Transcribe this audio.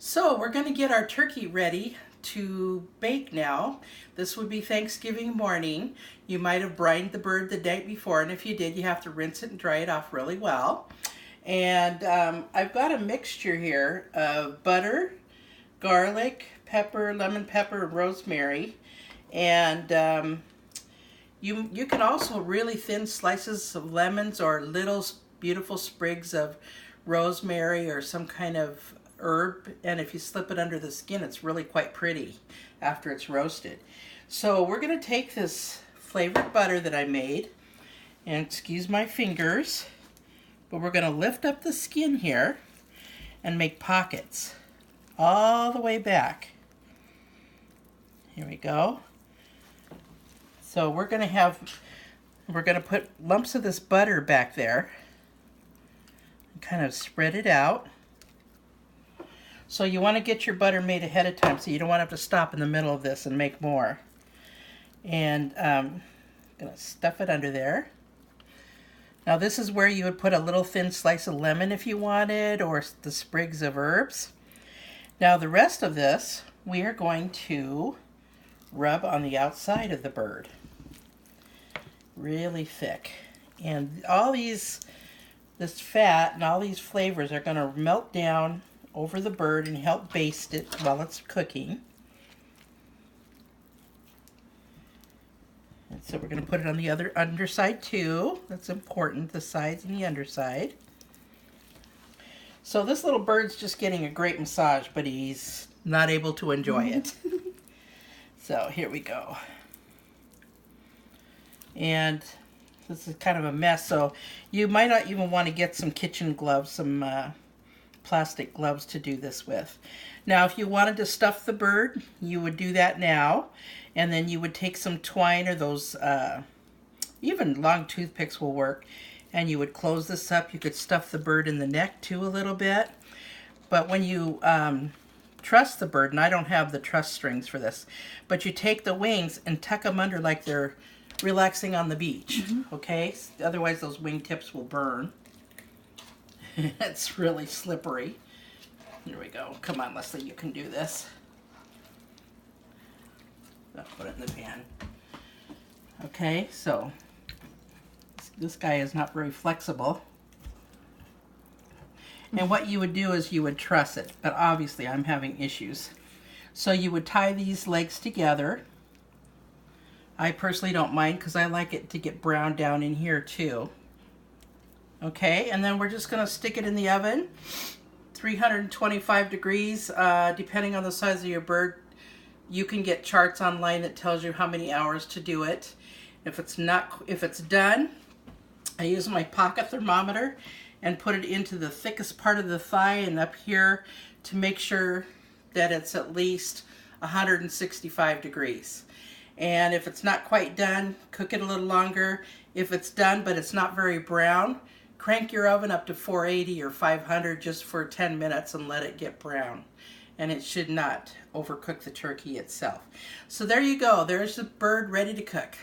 So we're going to get our turkey ready to bake now. This would be Thanksgiving morning. You might have brined the bird the night before, and if you did, you have to rinse it and dry it off really well. And I've got a mixture here of butter, garlic, pepper, lemon pepper, and rosemary. And you can also really thin slices of lemons or little beautiful sprigs of rosemary or some kind of herb, and if you slip it under the skin, it's really quite pretty after it's roasted. So we're going to take this flavored butter that I made, and excuse my fingers, but we're going to lift up the skin here and make pockets all the way back. Here we go. So we're going to put lumps of this butter back there and kind of spread it out. So you want to get your butter made ahead of time so you don't want to have to stop in the middle of this and make more. And I'm going to stuff it under there. Now this is where you would put a little thin slice of lemon if you wanted, or the sprigs of herbs. Now the rest of this we are going to rub on the outside of the bird. Really thick. And all this fat and all these flavors are going to melt down over the bird and help baste it while it's cooking. And so we're going to put it on the other underside too. That's important, the sides and the underside. So this little bird's just getting a great massage, but he's not able to enjoy it. So here we go. And this is kind of a mess, so you might not even want to get some kitchen gloves, some plastic gloves to do this with. Now if you wanted to stuff the bird, you would do that now, and then you would take some twine or those even long toothpicks will work, and you would close this up. You could stuff the bird in the neck too a little bit, but when you truss the bird, and I don't have the truss strings for this, but you take the wings and tuck them under like they're relaxing on the beach. Okay, otherwise those wing tips will burn. It's really slippery. Here we go. Come on, Leslie, you can do this. I'll put it in the pan. Okay, so this guy is not very flexible. And what you would do is you would truss it, but obviously I'm having issues. So you would tie these legs together. I personally don't mind because I like it to get brown down in here too. Okay, and then we're just going to stick it in the oven, 325 degrees, depending on the size of your bird. You can get charts online that tells you how many hours to do it. If it's done, I use my pocket thermometer and put it into the thickest part of the thigh and up here to make sure that it's at least 165 degrees. And if it's not quite done, cook it a little longer. If it's done but it's not very brown, crank your oven up to 480 or 500 just for 10 minutes and let it get brown. And it should not overcook the turkey itself. So there you go. There's the bird ready to cook.